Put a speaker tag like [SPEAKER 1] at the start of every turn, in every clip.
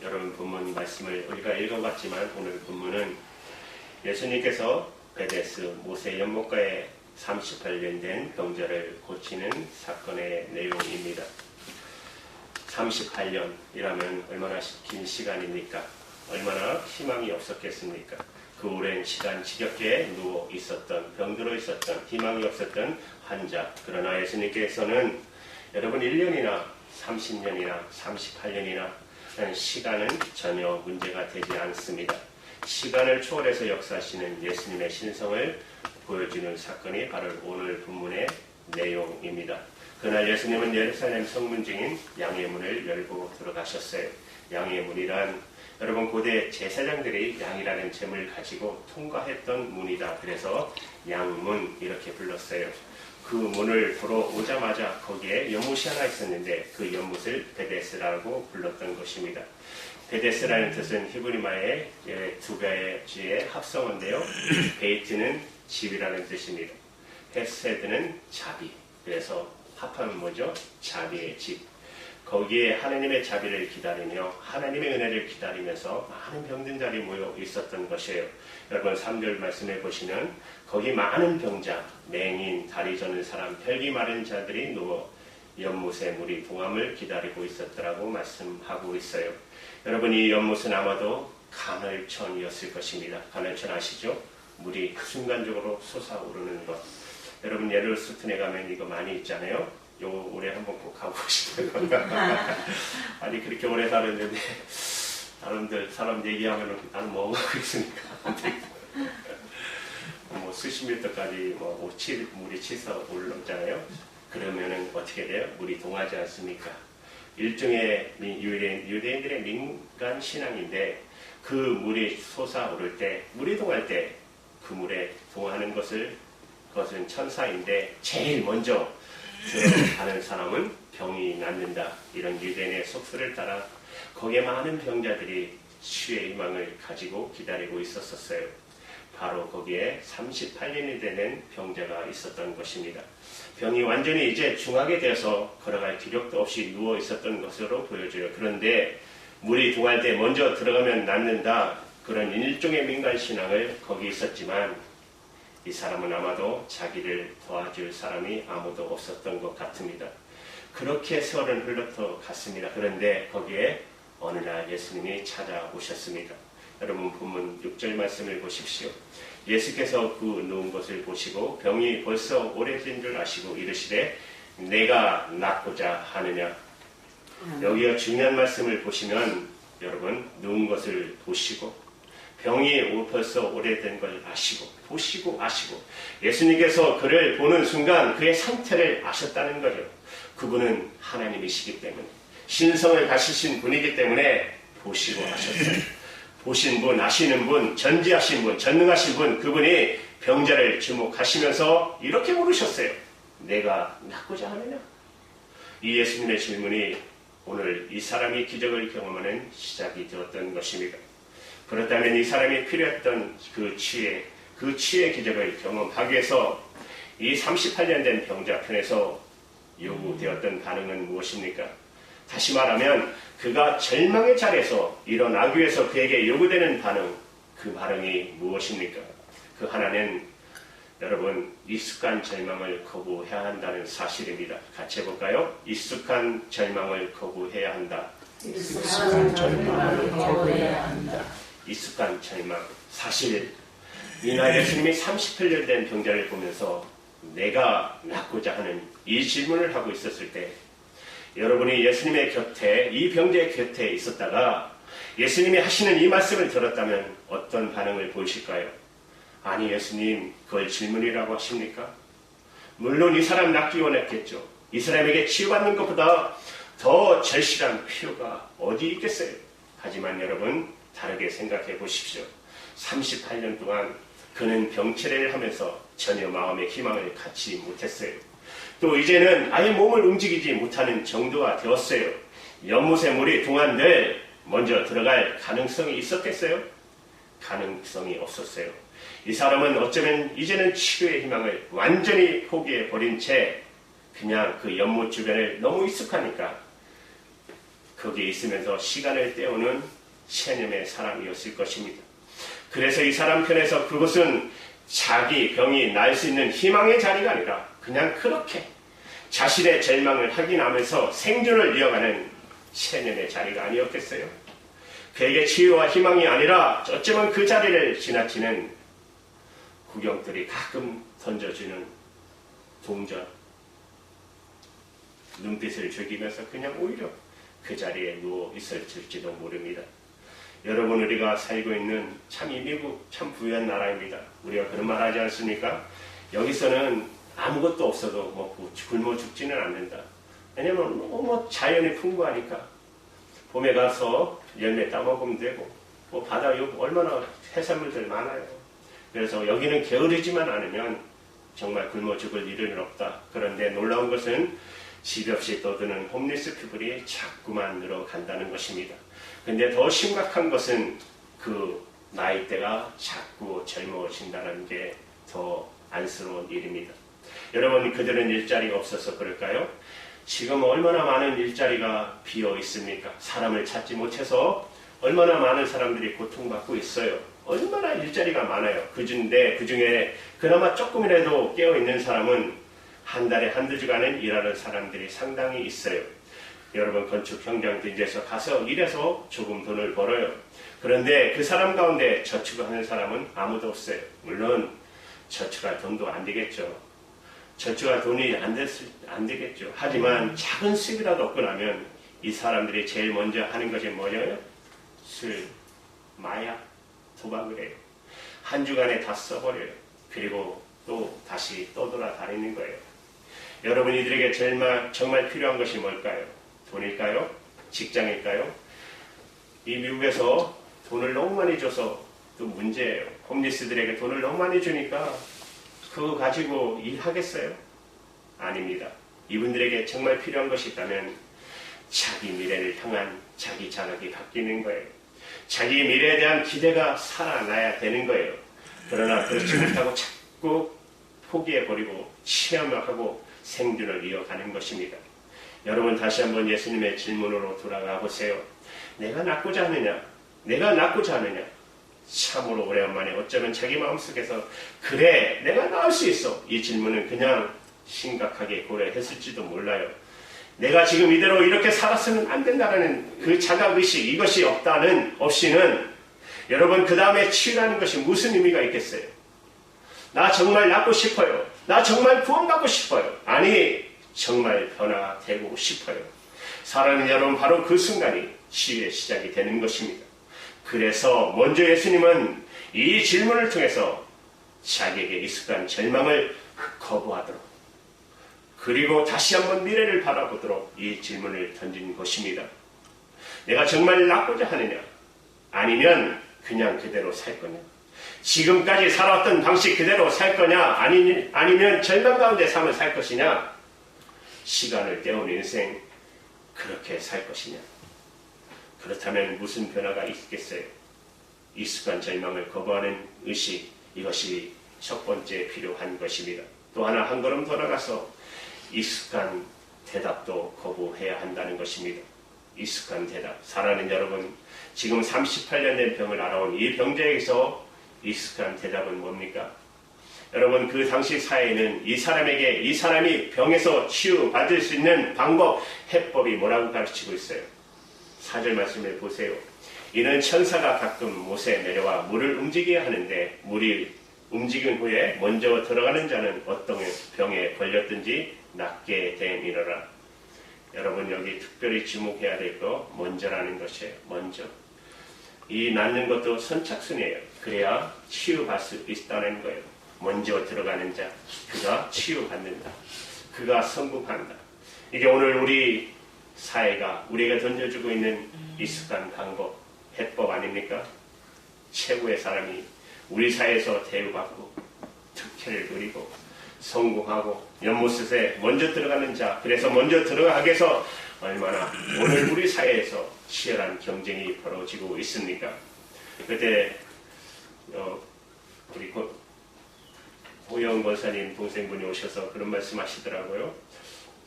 [SPEAKER 1] 여러분 본문 말씀을 우리가 읽어봤지만 오늘 본문은 예수님께서 베데스 모세 연못가에 38년 된 병자를 고치는 사건의 내용입니다. 38년이라면 얼마나 긴 시간입니까? 얼마나 희망이 없었겠습니까? 그 오랜 시간 지겹게 누워 있었던, 병들어 있었던, 희망이 없었던 환자. 그러나 예수님께서는 여러분 1년이나 30년이나 38년이나 시간은 전혀 문제가 되지 않습니다. 시간을 초월해서 역사하시는 예수님의 신성을 보여주는 사건이 바로 오늘 본문의 내용입니다. 그날 예수님은 예루살렘 성문중인 양의 문을 열고 들어가셨어요. 양의 문이란 여러분 고대 제사장들이 양이라는 잼을 가지고 통과했던 문이다. 그래서 양문 이렇게 불렀어요. 그 문을 들어오자마자 거기에 연못이 하나 있었는데 그 연못을 베데스라고 불렀던 것입니다. 베데스라는 뜻은 히브리말의 두 가지의 합성어인데요. 베이트는 집이라는 뜻입니다. 헤세드는 자비. 그래서 합하면 뭐죠? 자비의 집. 거기에 하나님의 자비를 기다리며 하나님의 은혜를 기다리면서 많은 병든 자들이 모여 있었던 것이에요. 여러분 3절 말씀해 보시면 거기 많은 병자, 맹인, 다리 저는 사람, 혈기 마른 자들이 누워 연못에 물이 동함을 기다리고 있었더라고 말씀하고 있어요. 여러분 이 연못은 아마도 간헐천이었을 것입니다. 간헐천 아시죠? 물이 순간적으로 솟아오르는 것. 여러분 예루스튼에 가면 이거 많이 있잖아요. 요 올해 한번 꼭 가고 싶어요. 아니 그렇게 오래 살았는데 사람 얘기하면 나는 뭐 하고 있으니까 뭐 수십 미터까지 물이 치서 올랐잖아요. 그러면은 어떻게 돼요? 물이 동하지 않습니까? 일종의 유대인들의 민간 신앙인데 그 물이 솟아오를 때, 물이 동할 때 그 물에 동하는 그것은 천사인데 제일 먼저 들어가는 사람은 병이 낫는다. 이런 유대인의 속설을 따라 거기에 많은 병자들이 치유의 희망을 가지고 기다리고 있었어요. 바로 거기에 38년이 되는 병자가 있었던 것입니다. 병이 완전히 이제 중하게 되어서 걸어갈 기력도 없이 누워 있었던 것으로 보여져요. 그런데 물이 동할 때 먼저 들어가면 낫는다. 그런 일종의 민간신앙을 거기 있었지만 이 사람은 아마도 자기를 도와줄 사람이 아무도 없었던 것 같습니다. 그렇게 세월은 흘러서 갔습니다. 그런데 거기에 어느 날 예수님이 찾아오셨습니다. 여러분 본문 6절 말씀을 보십시오. 예수께서 그 누운 것을 보시고 병이 벌써 오래된 줄 아시고 이르시되 내가 낫고자 하느냐. 여기가 중요한 말씀을 보시면 여러분 누운 것을 보시고 병이 벌써 오래된 걸 보시고 아시고 예수님께서 그를 보는 순간 그의 상태를 아셨다는 거죠. 그분은 하나님이시기 때문에 신성을 가지신 분이기 때문에 보시고 아셨어요. 보신 분, 아시는 분, 전지하신 분, 전능하신 분, 그분이 병자를 주목하시면서 이렇게 물으셨어요. 내가 낫고자 하느냐? 이 예수님의 질문이 오늘 이 사람이 기적을 경험하는 시작이 되었던 것입니다. 그렇다면 이 사람이 필요했던 그 치유의 기적을 경험하기 위해서 이 38년 된 병자 편에서 요구되었던 반응은 무엇입니까? 다시 말하면 그가 절망의 자리에서 일어나기 위해서 그에게 요구되는 반응, 그 반응이 무엇입니까? 그 하나는 여러분 익숙한 절망을 거부해야 한다는 사실입니다. 같이 해볼까요? 익숙한 절망을 거부해야 한다.
[SPEAKER 2] 익숙한 절망을 거부해야 한다.
[SPEAKER 1] 익숙한 절망. 사실 이날 예수님이 38년 된 병자를 보면서 내가 낫고자 하는 이 질문을 하고 있었을 때 여러분이 예수님의 곁에 이 병자의 곁에 있었다가 예수님이 하시는 이 말씀을 들었다면 어떤 반응을 보이실까요? 아니 예수님 그걸 질문이라고 하십니까? 물론 이 사람 낫기 원했겠죠. 이 사람에게 치유받는 것보다 더 절실한 필요가 어디 있겠어요? 하지만 여러분 다르게 생각해 보십시오. 38년 동안 그는 병치레를 하면서 전혀 마음의 희망을 갖지 못했어요. 또 이제는 아예 몸을 움직이지 못하는 정도가 되었어요. 연못에 물이 동한들 먼저 들어갈 가능성이 있었겠어요? 가능성이 없었어요. 이 사람은 어쩌면 이제는 치료의 희망을 완전히 포기해버린 채 그냥 그 연못 주변을 너무 익숙하니까 거기에 있으면서 시간을 때우는 체념의 사람이었을 것입니다. 그래서 이 사람 편에서 그것은 자기 병이 나을 수 있는 희망의 자리가 아니라 그냥 그렇게 자신의 절망을 확인하면서 생존을 이어가는 체념의 자리가 아니었겠어요? 그에게 치유와 희망이 아니라 어쩌면 그 자리를 지나치는 구경들이 가끔 던져주는 동전, 눈빛을 즐기면서 그냥 오히려 그 자리에 누워 있을지도 모릅니다. 여러분, 우리가 살고 있는 참 이 미국 참 부유한 나라입니다. 우리가 그런 말 하지 않습니까? 여기서는 아무것도 없어도 뭐 굶어 죽지는 않는다. 왜냐면 너무 자연이 풍부하니까 봄에 가서 열매 따먹으면 되고 뭐 바다 얼마나 해산물들 많아요. 그래서 여기는 게으르지만 않으면 정말 굶어 죽을 일은 없다. 그런데 놀라운 것은 집 없이 떠드는 홈리스 피플이 자꾸만 늘어간다는 것입니다. 근데 더 심각한 것은 그 나이대가 자꾸 젊어진다는 게 더 안쓰러운 일입니다. 여러분, 그들은 일자리가 없어서 그럴까요? 지금 얼마나 많은 일자리가 비어 있습니까? 사람을 찾지 못해서 얼마나 많은 사람들이 고통받고 있어요. 얼마나 일자리가 많아요. 그중에 그나마 조금이라도 깨어있는 사람은 한 달에 한두 주간은 일하는 사람들이 상당히 있어요. 여러분, 건축 현장 등지에서 가서 일해서 조금 돈을 벌어요. 그런데 그 사람 가운데 저축하는 사람은 아무도 없어요. 물론 저축할 돈도 안 되겠죠. 저축할 돈이 안 되겠죠. 하지만 작은 수입이라도 얻고 나면 이 사람들이 제일 먼저 하는 것이 뭐냐면 술, 마약, 도박을 해요. 한 주간에 다 써버려요. 그리고 또 다시 떠돌아다니는 거예요. 여러분, 이들에게 정말 필요한 것이 뭘까요? 돈일까요? 직장일까요? 이 미국에서 돈을 너무 많이 줘서 또 문제예요. 홈리스들에게 돈을 너무 많이 주니까 그거 가지고 일하겠어요? 아닙니다. 이분들에게 정말 필요한 것이 있다면 자기 미래를 향한 자기 자각이 바뀌는 거예요. 자기 미래에 대한 기대가 살아나야 되는 거예요. 그러나 그렇지 못하고 자꾸 포기해버리고 체험하고 생존을 이어가는 것입니다. 여러분, 다시 한번 예수님의 질문으로 돌아가 보세요. 내가 낫고자 하느냐? 내가 낫고자 하느냐? 참으로 오래간만에 어쩌면 자기 마음속에서 그래, 내가 나을 수 있어. 이 질문은 그냥 심각하게 고려했을지도 몰라요. 내가 지금 이대로 이렇게 살았으면 안 된다는 그 자각의식, 이것이 없이는 여러분, 그 다음에 치유라는 것이 무슨 의미가 있겠어요? 나 정말 낫고 싶어요. 나 정말 구원받고 싶어요. 아니, 정말 변화되고 싶어요. 사랑하는 여러분, 바로 그 순간이 치유의 시작이 되는 것입니다. 그래서 먼저 예수님은 이 질문을 통해서 자기에게 익숙한 절망을 거부하도록, 그리고 다시 한번 미래를 바라보도록 이 질문을 던진 것입니다. 내가 정말 낫고자 하느냐? 아니면 그냥 그대로 살 거냐? 지금까지 살아왔던 방식 그대로 살 거냐? 아니면 절망 가운데 삶을 살 것이냐? 시간을 때운 인생 그렇게 살 것이냐? 그렇다면 무슨 변화가 있겠어요? 익숙한 절망을 거부하는 의식, 이것이 첫 번째 필요한 것입니다. 또 하나, 한 걸음 더 나가서 익숙한 대답도 거부해야 한다는 것입니다. 익숙한 대답. 사랑하는 여러분, 지금 38년 된 병을 알아온 이 병자에게서 익숙한 대답은 뭡니까? 여러분, 그 당시 사회에는 이 사람이 병에서 치유받을 수 있는 방법, 해법이 뭐라고 가르치고 있어요? 4절 말씀을 보세요. 이는 천사가 가끔 못에 내려와 물을 움직이게 하는데 물이 움직인 후에 먼저 들어가는 자는 어떤 병에 걸렸든지 낫게 됨이러라. 여러분, 여기 특별히 주목해야 될 거 먼저라는 것이에요. 먼저. 이 낫는 것도 선착순이에요. 그래야 치유받을 수 있다는 거예요. 먼저 들어가는 자, 그가 치유받는다. 그가 성공한다. 이게 오늘 우리 사회가 우리에게 던져주고 있는 익숙한 방법, 해법 아닙니까? 최고의 사람이 우리 사회에서 대우받고 특혜를 누리고 성공하고 연못에 먼저 들어가는 자, 그래서 먼저 들어가게 해서 얼마나 오늘 우리 사회에서 치열한 경쟁이 벌어지고 있습니까? 그때 우리 고영 권사님 동생분이 오셔서 그런 말씀 하시더라고요.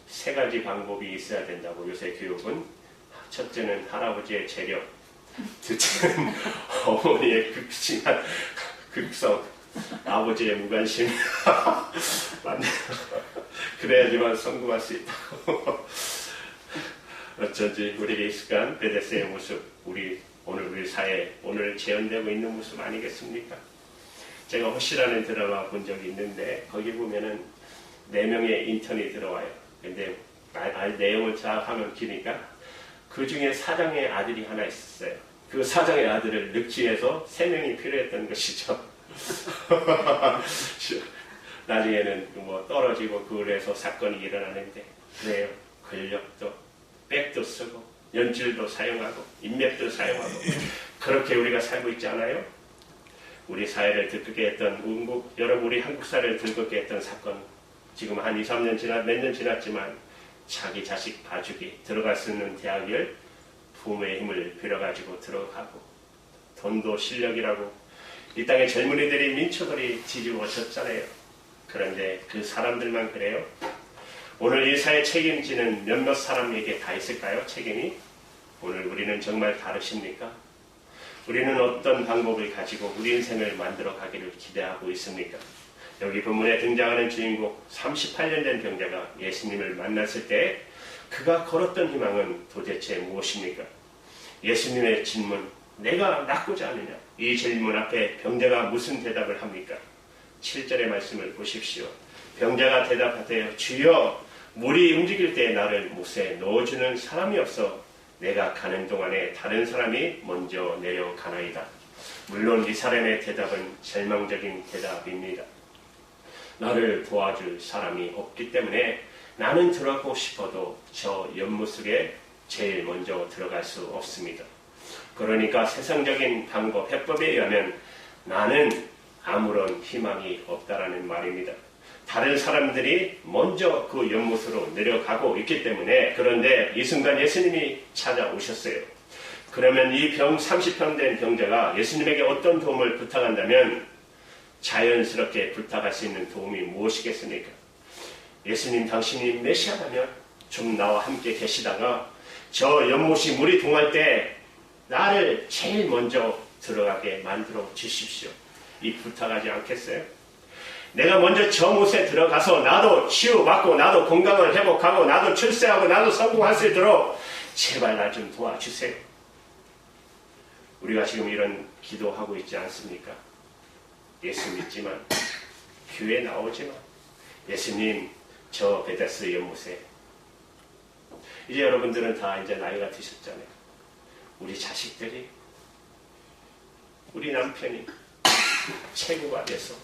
[SPEAKER 1] 3가지 방법이 있어야 된다고. 요새 교육은 첫째는 할아버지의 재력, 둘째는 어머니의 극심한 극성, 아버지의 무관심. 맞네. 그래야지만 성공할 수 있다고. 어쩐지 우리에게 익숙한 베데스의 모습, 우리 사회에 오늘 재현되고 있는 모습 아니겠습니까? 제가 호시라는 드라마 본 적이 있는데 거기 보면은 4명의 인턴이 들어와요. 근데 내용을 잘 하면 기니까 그 중에 사장의 아들이 하나 있었어요. 그 사장의 아들을 늑지해서 3명이 필요했던 것이죠. 나중에는 뭐 떨어지고 그래서 사건이 일어나는데 그래요. 권력도 백도 쓰고 연줄도 사용하고 인맥도 사용하고 그렇게 우리가 살고 있지 않아요? 우리 사회를 들끓게 했던 여러분 우리 한국 사회를 들끓게 했던 사건 지금 한 2, 3년 몇 년 지났지만 자기 자식 봐주기 들어갈 수 있는 대학을 부모의 힘을 빌어가지고 들어가고 돈도 실력이라고 이 땅의 젊은이들이 민초들이 뒤집어졌잖아요. 그런데 그 사람들만 그래요? 오늘 이 사회 책임지는 몇몇 사람에게 다 있을까요? 책임이? 오늘 우리는 정말 다르십니까? 우리는 어떤 방법을 가지고 우리 인생을 만들어 가기를 기대하고 있습니까? 여기 본문에 등장하는 주인공 38년 된 병자가 예수님을 만났을 때 그가 걸었던 희망은 도대체 무엇입니까? 예수님의 질문, 내가 낫고자 하느냐? 이 질문 앞에 병자가 무슨 대답을 합니까? 7절의 말씀을 보십시오. 병자가 대답하되 주여 물이 움직일 때 나를 못에 넣어주는 사람이 없어 내가 가는 동안에 다른 사람이 먼저 내려가나이다. 물론 이 사람의 대답은 절망적인 대답입니다. 나를 도와줄 사람이 없기 때문에 나는 들어가고 싶어도 저 연못 속에 제일 먼저 들어갈 수 없습니다. 그러니까 세상적인 방법, 해법에 의하면 나는 아무런 희망이 없다라는 말입니다. 다른 사람들이 먼저 그 연못으로 내려가고 있기 때문에 그런데 이 순간 예수님이 찾아오셨어요. 그러면 이 30편 된 병자가 예수님에게 어떤 도움을 부탁한다면 자연스럽게 부탁할 수 있는 도움이 무엇이겠습니까? 예수님 당신이 메시아라면 좀 나와 함께 계시다가 저 연못이 물이 동할 때 나를 제일 먼저 들어가게 만들어 주십시오. 이 부탁하지 않겠어요? 내가 먼저 저 못에 들어가서 나도 치유받고 나도 건강을 회복하고 나도 출세하고 나도 성공할 수 있도록 제발 날 좀 도와주세요. 우리가 지금 이런 기도하고 있지 않습니까? 예수 믿지만 교회 나오지만 예수님 저 베데스 연못에 이제 여러분들은 다 이제 나이가 드셨잖아요. 우리 자식들이 우리 남편이 최고가 돼서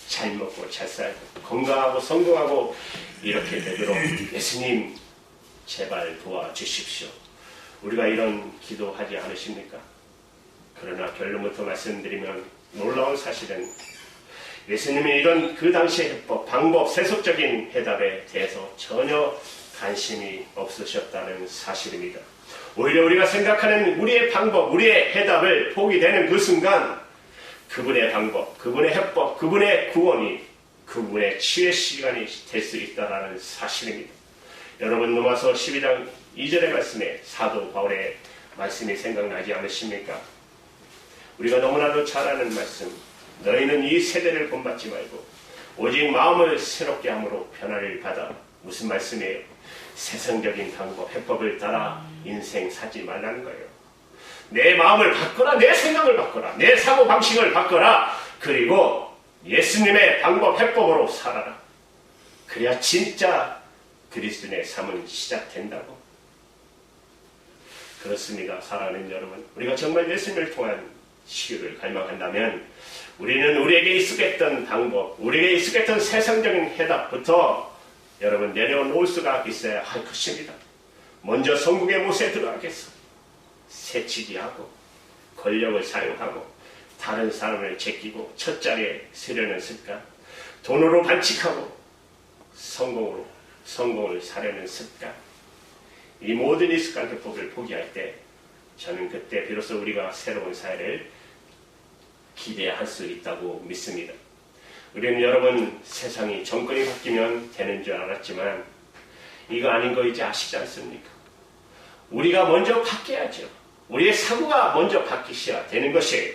[SPEAKER 1] 잘 먹고 잘 살고 건강하고 성공하고 이렇게 되도록 예수님 제발 도와주십시오. 우리가 이런 기도하지 않으십니까? 그러나 결론부터 말씀드리면 놀라운 사실은 예수님이 이런 그 당시의 해법, 방법, 세속적인 해답에 대해서 전혀 관심이 없으셨다는 사실입니다. 오히려 우리가 생각하는 우리의 방법, 우리의 해답을 포기되는 그 순간 그분의 방법, 그분의 해법, 그분의 구원이 그분의 치유의 시간이 될 수 있다는 사실입니다. 여러분 로마서 12장 2절의 말씀에 사도 바울의 말씀이 생각나지 않으십니까? 우리가 너무나도 잘 아는 말씀, 너희는 이 세대를 본받지 말고 오직 마음을 새롭게 함으로 변화를 받아. 무슨 말씀이에요? 세상적인 방법, 해법을 따라 인생 사지 말라는 거예요. 내 마음을 바꿔라, 내 생각을 바꿔라, 내 사고방식을 바꿔라. 그리고 예수님의 방법, 해법으로 살아라. 그래야 진짜 그리스도인의 삶은 시작된다고. 그렇습니다. 사랑하는 여러분, 우리가 정말 예수님을 통한 치유를 갈망한다면 우리는 우리에게 익숙했던 방법, 우리에게 익숙했던 세상적인 해답부터 여러분 내려놓을 수가 있어야 할 것입니다. 먼저 성국의 못에 들어가겠어. 새치기하고 권력을 사용하고 다른 사람을 제끼고 첫 자리에 서려는 습관, 돈으로 반칙하고 성공을 사려는 습관, 이 모든 익숙한 해법을 포기할 때 저는 그때 비로소 우리가 새로운 사회를 기대할 수 있다고 믿습니다. 우리는 여러분 세상이 정권이 바뀌면 되는 줄 알았지만 이거 아닌 거 이제 아시지 않습니까? 우리가 먼저 바뀌어야죠. 우리의 사고가 먼저 바뀌셔야 되는 것이에요.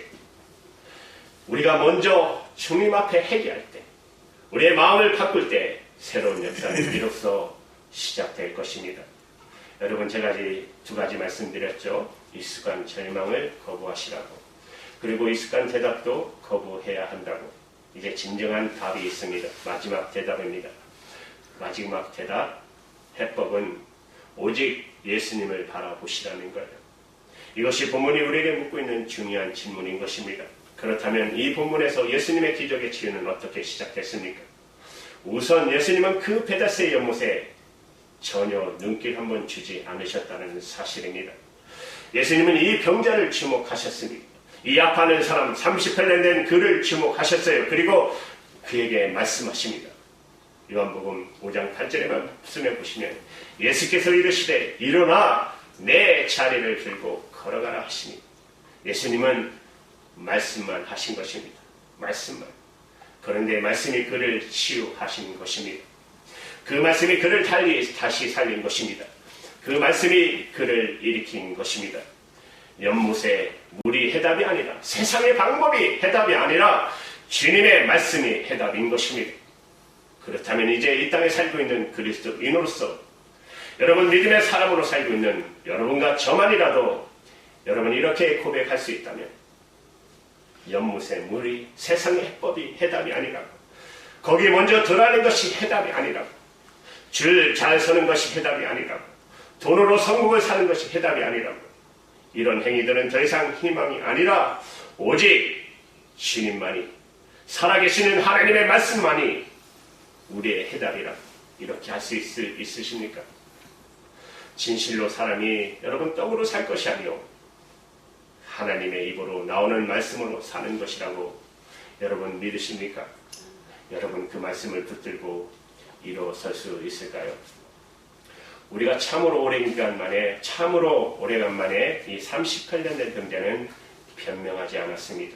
[SPEAKER 1] 우리가 먼저 주님 앞에 회개할 때, 우리의 마음을 바꿀 때 새로운 역사는 비로소 시작될 것입니다. 여러분, 제가 두 가지 말씀드렸죠. 익숙한 절망을 거부하시라고, 그리고 익숙한 대답도 거부해야 한다고. 이제 진정한 답이 있습니다. 마지막 대답입니다. 마지막 대답, 해법은 오직 예수님을 바라보시라는 거예요. 이것이 본문이 우리에게 묻고 있는 중요한 질문인 것입니다. 그렇다면 이 본문에서 예수님의 기적의 치유는 어떻게 시작됐습니까? 우선 예수님은 그 베다스의 연못에 전혀 눈길 한번 주지 않으셨다는 사실입니다. 예수님은 이 병자를 주목하셨습니다. 이 아파하는 사람 38년 된 그를 주목하셨어요. 그리고 그에게 말씀하십니다. 요한복음 5장 8절에 말씀해 보시면 예수께서 이르시되 일어나 내 자리를 들고 걸어가라 하시니, 예수님은 말씀만 하신 것입니다. 말씀만. 그런데 말씀이 그를 치유하신 것입니다. 그 말씀이 그를 다시 살린 것입니다. 그 말씀이 그를 일으킨 것입니다. 연못의 물이 해답이 아니라, 세상의 방법이 해답이 아니라 주님의 말씀이 해답인 것입니다. 그렇다면 이제 이 땅에 살고 있는 그리스도인으로서, 여러분 믿음의 사람으로 살고 있는 여러분과 저만이라도 여러분 이렇게 고백할 수 있다면, 연못의 물이 세상의 해법이 해답이 아니라고, 거기에 먼저 들어가는 것이 해답이 아니라고, 줄 잘 서는 것이 해답이 아니라고, 돈으로 성공을 사는 것이 해답이 아니라고, 이런 행위들은 더 이상 희망이 아니라 오직 주님만이, 살아계시는 하나님의 말씀만이 우리의 해답이라고, 이렇게 할 수 있으십니까? 진실로 사람이 여러분 떡으로 살 것이 아니요 하나님의 입으로 나오는 말씀으로 사는 것이라고 여러분 믿으십니까? 여러분 그 말씀을 붙들고 일어설 수 있을까요? 우리가 참으로 오래간만에 이 38년 된 병자는 변명하지 않았습니다.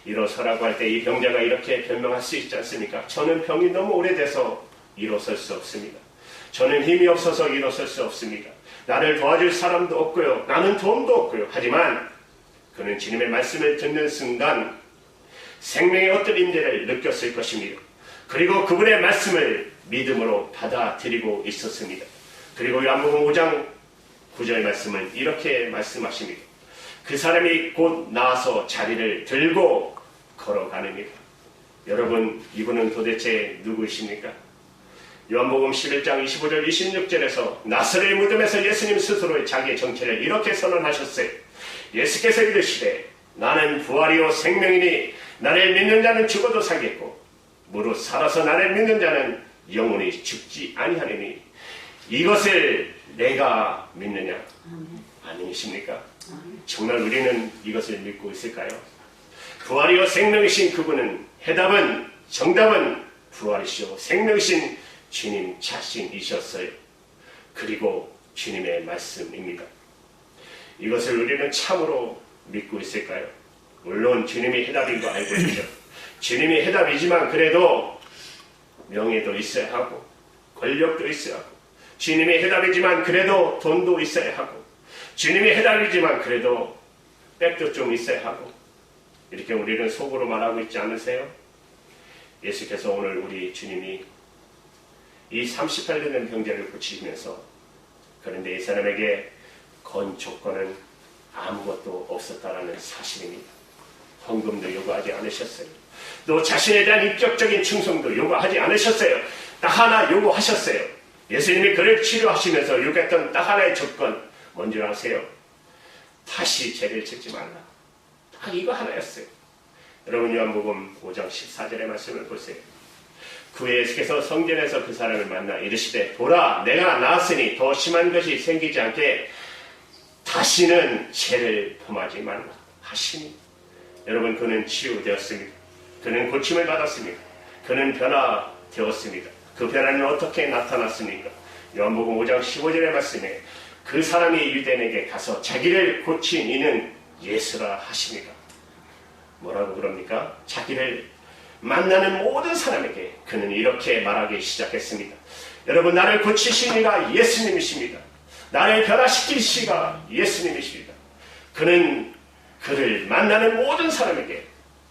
[SPEAKER 1] 일어서라고 할 때 이 병자가 이렇게 변명할 수 있지 않습니까? 저는 병이 너무 오래돼서 일어설 수 없습니다. 저는 힘이 없어서 일어설 수 없습니다. 나를 도와줄 사람도 없고요. 나는 돈도 없고요. 하지만 그는 주님의 말씀을 듣는 순간 생명의 어떤 임재를 느꼈을 것입니다. 그리고 그분의 말씀을 믿음으로 받아들이고 있었습니다. 그리고 요한복음 5장 9절 말씀은 이렇게 말씀하십니다. 그 사람이 곧 나와서 자리를 들고 걸어가느니라. 여러분, 이분은 도대체 누구이십니까? 요한복음 11장 25절 26절에서 나사렛의 무덤에서 예수님 스스로 자기의 정체를 이렇게 선언하셨어요. 예수께서 이르시되 나는 부활이요 생명이니 나를 믿는 자는 죽어도 살겠고 무릇 살아서 나를 믿는 자는 영원히 죽지 아니하리니 이것을 내가 믿느냐? 아니십니까? 정말 우리는 이것을 믿고 있을까요? 부활이요 생명이신 그분은, 정답은 부활이시오 생명이신 주님 자신이셨어요. 그리고 주님의 말씀입니다. 이것을 우리는 참으로 믿고 있을까요? 물론 주님이 해답인 거 알고 있죠. 주님이 해답이지만 그래도 명예도 있어야 하고 권력도 있어야 하고, 주님이 해답이지만 그래도 돈도 있어야 하고, 주님이 해답이지만 그래도 백도 좀 있어야 하고, 이렇게 우리는 속으로 말하고 있지 않으세요? 예수께서 오늘 우리 주님이 이 38년 된 병자를 고치시면서, 그런데 이 사람에게 건 조건은 아무것도 없었다라는 사실입니다. 헌금도 요구하지 않으셨어요. 또 자신에 대한 인격적인 충성도 요구하지 않으셨어요. 딱 하나 요구하셨어요. 예수님이 그를 치료하시면서 요구했던 딱 하나의 조건, 뭔지 아세요? 다시 죄를 짓지 말라. 딱 이거 하나였어요. 여러분 요한복음 5장 14절의 말씀을 보세요. 그 후에 예수께서 성전에서 그 사람을 만나 이르시되 보라 내가 나았으니 더 심한 것이 생기지 않게 다시는 죄를 범하지 말라 하시니, 여러분 그는 치유되었습니다. 그는 고침을 받았습니다. 그는 변화되었습니다. 그 변화는 어떻게 나타났습니까? 요한복음 5장 15절의 말씀에 그 사람이 유대인에게 가서 자기를 고친 이는 예수라 하십니다. 뭐라고 그럽니까? 자기를 만나는 모든 사람에게 그는 이렇게 말하기 시작했습니다. 여러분 나를 고치신 이가 예수님이십니다. 나를 변화시킬 시가 예수님이십니다. 그는 그를 만나는 모든 사람에게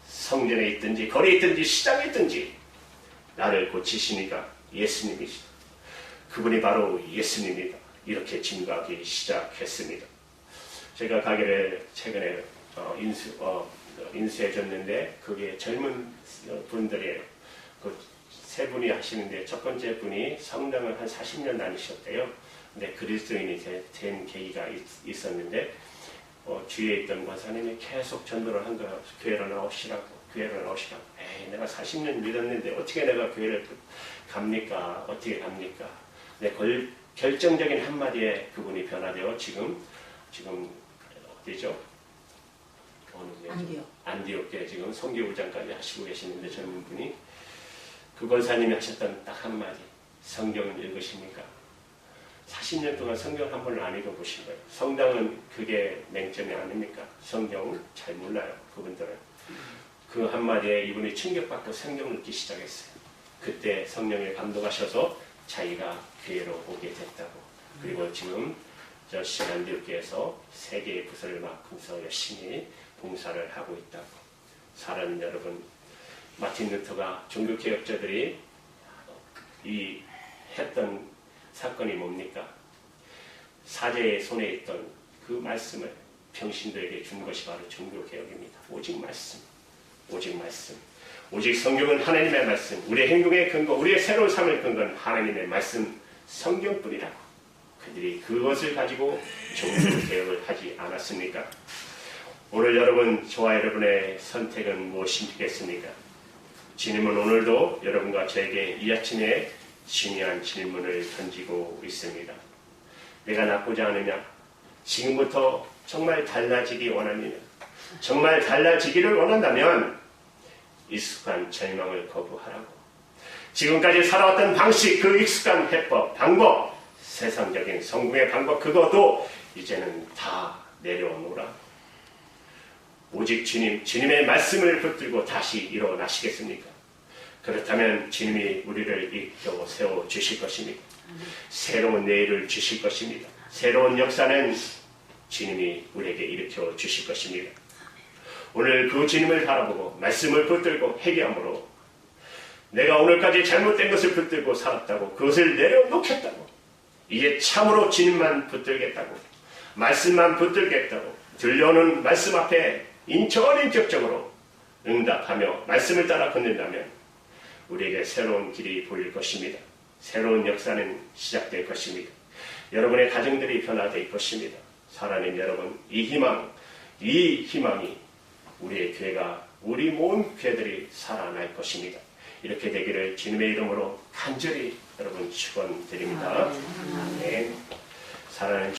[SPEAKER 1] 성전에 있든지 거리에 있든지 시장에 있든지 나를 고치시니까 예수님이시다. 그분이 바로 예수님이다. 이렇게 증거하기 시작했습니다. 제가 가게를 최근에 인수해줬는데 그게 젊은 분들이에요. 그 세 분이 하시는데 첫 번째 분이 성당을 한 40년 다니셨대요. 근데 그리스도인이 된 계기가 있었는데 주위에 있던 권사님이 계속 전도를 한 거예요. 교회로 나오시라고. 에이, 내가 40년 믿었는데 어떻게 내가 교회를 갑니까? 어떻게 갑니까? 근데 결정적인 한마디에 그분이 변화되어 지금 어디죠? 안디옥에 지금 성교부장까지 하시고 계시는데 젊은 분이 그 권사님이 하셨던 딱 한마디, 성경을 읽으십니까? 40년 동안 성경 한 번을 안 읽어보신 거예요. 성당은 그게 맹점이 아닙니까? 성경을 잘 몰라요, 그분들은. 그 한마디에 이분이 충격받고 성경을 읽기 시작했어요. 그때 성령에 감동하셔서 자기가 교회로 오게 됐다고. 그리고 지금 저 신안디옥교에서 세 개의 부서를 맡으면서 열심히 봉사를 하고 있다고. 사랑하는 여러분, 마틴 루터가 종교개혁자들이 했던 사건이 뭡니까? 사제의 손에 있던 그 말씀을 평신도에게 준 것이 바로 종교개혁입니다. 오직 말씀. 오직 성경은 하나님의 말씀, 우리의 행동의 근거, 우리의 새로운 삶의 근거는 하나님의 말씀, 성경뿐이라고. 그들이 그것을 가지고 종교개혁을 하지 않았습니까? 오늘 여러분, 저와 여러분의 선택은 무엇이겠습니까? 주님은 오늘도 여러분과 저에게 이 아침에 중요한 질문을 던지고 있습니다. 내가 낫고자 하느냐? 지금부터 정말 달라지기 원하느냐? 정말 달라지기를 원한다면 익숙한 절망을 거부하라고. 지금까지 살아왔던 방식, 그 익숙한 해법, 방법, 세상적인 성공의 방법, 그것도 이제는 다 내려놓으라. 오직 주님의 말씀을 붙들고 다시 일어나시겠습니까? 그렇다면 주님이 우리를 일으켜 세워주실 것입니다. 새로운 내일을 주실 것입니다. 새로운 역사는 주님이 우리에게 일으켜 주실 것입니다. 오늘 그 주님을 바라보고 말씀을 붙들고 회개함으로 내가 오늘까지 잘못된 것을 붙들고 살았다고, 그것을 내려놓겠다고, 이제 참으로 주님만 붙들겠다고, 말씀만 붙들겠다고, 들려오는 말씀 앞에 전인격적으로 응답하며 말씀을 따라 걷는다면 우리에게 새로운 길이 보일 것입니다. 새로운 역사는 시작될 것입니다. 여러분의 가정들이 변화될 것입니다. 사랑하는 여러분, 이 희망이 우리의 교회가, 우리 모든 교회들이 살아날 것입니다. 이렇게 되기를 주님의 이름으로 간절히 여러분 축원드립니다. 아멘. 사랑하는